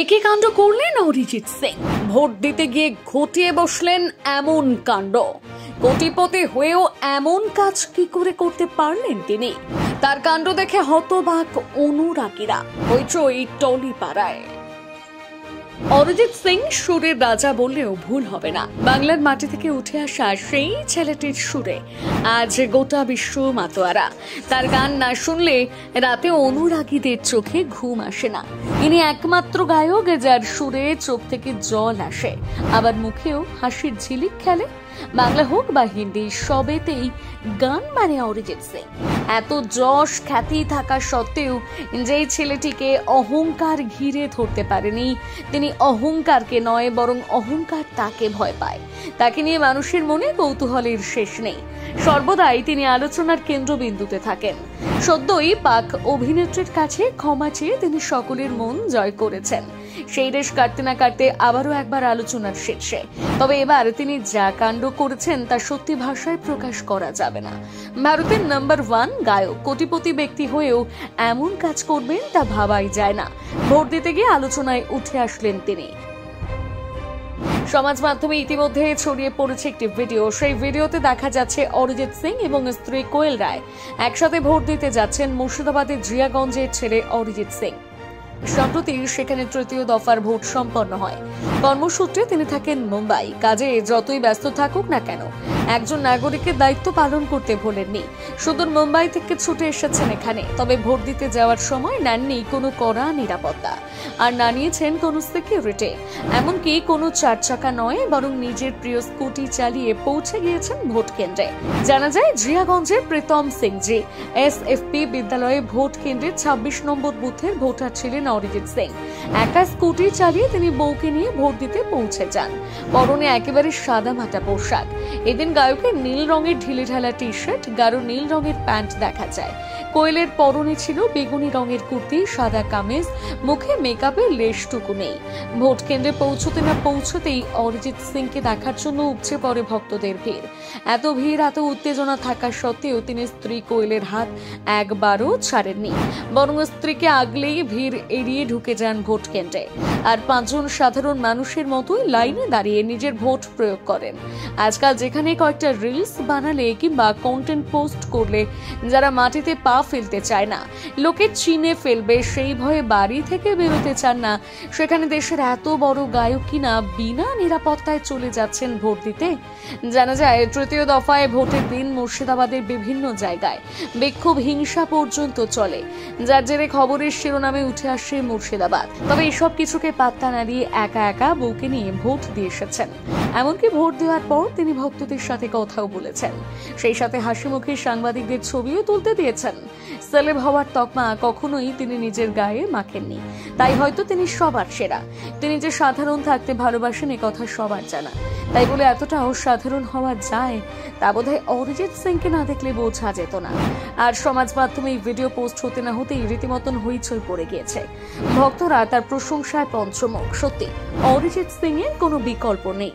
একই কাণ্ড করলেন অরিজিৎ সিং। ভোট দিতে গিয়ে ঘটিয়ে বসলেন এমন কাণ্ড। কোটিপতি হয়েও এমন কাজ কি করে করতে পারলেন তিনি? তার কাণ্ড দেখে হতবাক অনুরাগীরা। হইচই টলিপাড়ায়। অরিজিৎ সিং সুরের রাজা বললেও ভুল হবে না। বাংলার মাটি থেকে উঠে আসা সেই ছেলেটির সুরে আজ গোটা বিশ্ব মাতোয়ারা। তার গান না শুনলে রাতে অনুরাগীদের চোখে ঘুম আসে না। ইনি একমাত্র গায়ক যার সুরে চোখ থেকে জল আসে, আবার মুখেও হাসির ঝিলিক খেলে। বাংলা হোক বা হিন্দি, সবেতেই গান মানে অরিজিৎ সিং। এত যশ খ্যাতি থাকা সত্ত্বেও যেই ছেলেটিকে অহংকার ঘিরে ধরতে পারেনি, তিনি অহংকারকে নয় বরং অহংকার তাকে ভয় পায়। তাকে নিয়ে মানুষের মনে কৌতূহলের শেষ নেই। সর্বদাই তিনি আলোচনার কেন্দ্রবিন্দুতে থাকেন। সদ্যই পাক অভিনেত্রীর কাছে ক্ষমা চেয়ে তিনি সকলের মন জয় করেছেন। সেই রেশ কাটতে না কাটতে আবারও একবার আলোচনার শীর্ষে। তবে এবার তিনি যা কাণ্ড করেছেন তা সত্যি ভাষায় প্রকাশ করা যাবে না। ভারতের নাম্বার 1 গায়ক, কোটিপতি ব্যক্তি হয়েও এমন কাজ করবেন তা ভাবাই যায় না। ভোট দিতে গিয়ে আলোচনায় উঠে আসলেন তিনি। সমাজ মাধ্যমে ইতিমধ্যে ছড়িয়ে পড়েছে একটি ভিডিও। সেই ভিডিওতে দেখা যাচ্ছে অরিজিৎ সিং এবং স্ত্রী কোয়েল রায় একসাথে ভোট দিতে যাচ্ছেন মুর্শিদাবাদের জিয়াগঞ্জের ছেলে অরিজিৎ সিং। সম্প্রতি সেখানে তৃতীয় দফার ভোট সম্পন্ন হয়। কর্মসূত্রে তিনি থাকেন মুম্বাই। কাজে যতই ব্যস্ত থাকুক না কেন, একজন নাগরিকের দায়িত্ব পালন করতে ভোলেননি। সুদূর মুম্বাই থেকে ছুটে এসেছেন এখানে। তবে ভোট দিতে যাওয়ার সময় নেননি কোনো কড়া নিরাপত্তা, আর না নিয়েছেন কোনো সিকিউরিটি। এমনকি কোনো 4 চাকা নয়, বরং নিজের প্রিয় স্কুটি চালিয়ে পৌঁছে গিয়েছেন ভোট কেন্দ্রে। জানা যায় জিয়াগঞ্জের প্রীতম সিংজি এসএফপি বিদ্যালয়ে ভোট কেন্দ্রের 26 নম্বর বুথের ভোটার ছিলেন অরিজিৎ সিং। একা স্কুটি চালিয়ে তিনি বউকে নিয়ে ভোট দিতে পৌঁছে যান। পরনে একেবারে সাদা মাটা পোশাক। এদিন গায়কের নীল রঙের ঢিলেঢালা টি শার্ট, গাঢ় নীল রঙের প্যান্ট দেখা যায়। কোয়েলের পরনে ছিল বেগুনি রঙের কুর্তি, সাদা কামিজ, মুখে মেকআপের লেশটুকু নেই। ভোট কেন্দ্রে পৌঁছতে না পৌঁছতেই অরিজিৎ সিংকে দেখার জন্য উপচে পড়ে ভক্তদের ভিড়। এত ভিড়, এত উত্তেজনা থাকা সত্ত্বেও তিনি স্ত্রী কোয়েলের হাত একবারও ছাড়েননি, বরং স্ত্রীকে আগলেই ভিড় এড়িয়ে ঢুকে যান ভোট কেন্দ্রে। আর 5 জন সাধারণ মানুষের মতোই লাইনে দাঁড়িয়ে নিজের ভোট প্রয়োগ করেন। আজকাল যেখানে কয়েকটা রিলস বানালে কিংবা কন্টেন্ট পোস্ট করলে যারা মাটিতে পা ফেলতে চায় না, লোকে চিনে ফেলবে সেই ভয়ে বাড়ি থেকে বেরোতে চান না, সেখানে দেশের এত বড় গায়ক কিনা বিনা নিরাপত্তায় চলে যাচ্ছেন ভোট দিতে। জানা যায় তৃতীয় দফায় ভোটের দিন মুর্শিদাবাদের বিভিন্ন জায়গায় বিক্ষোভ, হিংসা পর্যন্ত চলে, যার জেরে খবরের শিরোনামে উঠে আসে মুর্শিদাবাদ। তবে এসব কিছুকে পাত্তা না দিয়ে একা একা বউকে নিয়ে ভোট দিয়ে এসেছেন। এমনকি ভোট দেওয়ার পর তিনি ভক্তদের সাথে কথাও বলেছেন। সেই সাথে হাসি মুখে সাংবাদিকদের ছবিও তুলতে দিয়েছেন। সেলেব হওয়ার তকমা কখনোই তিনি নিজের গায়ে মাখেননি, তাই হয়তো তিনি সবার সেরা। তিনি যে সাধারণ থাকতে ভালোবাসেন এ কথা সবার জানা। তাই বলে এতটা অসাধারণ হওয়া যায় তা বোধহয় অরিজিৎ সিংকে না দেখলে বোঝা যেত না। আর সমাজ মাধ্যমে এই ভিডিও পোস্ট হতে না হতেই রীতিমতন হইচই পড়ে গিয়েছে। ভক্তরা তার প্রশংসায় পঞ্চমুখ। সত্যি অরিজিৎ সিং এর কোনো বিকল্প নেই।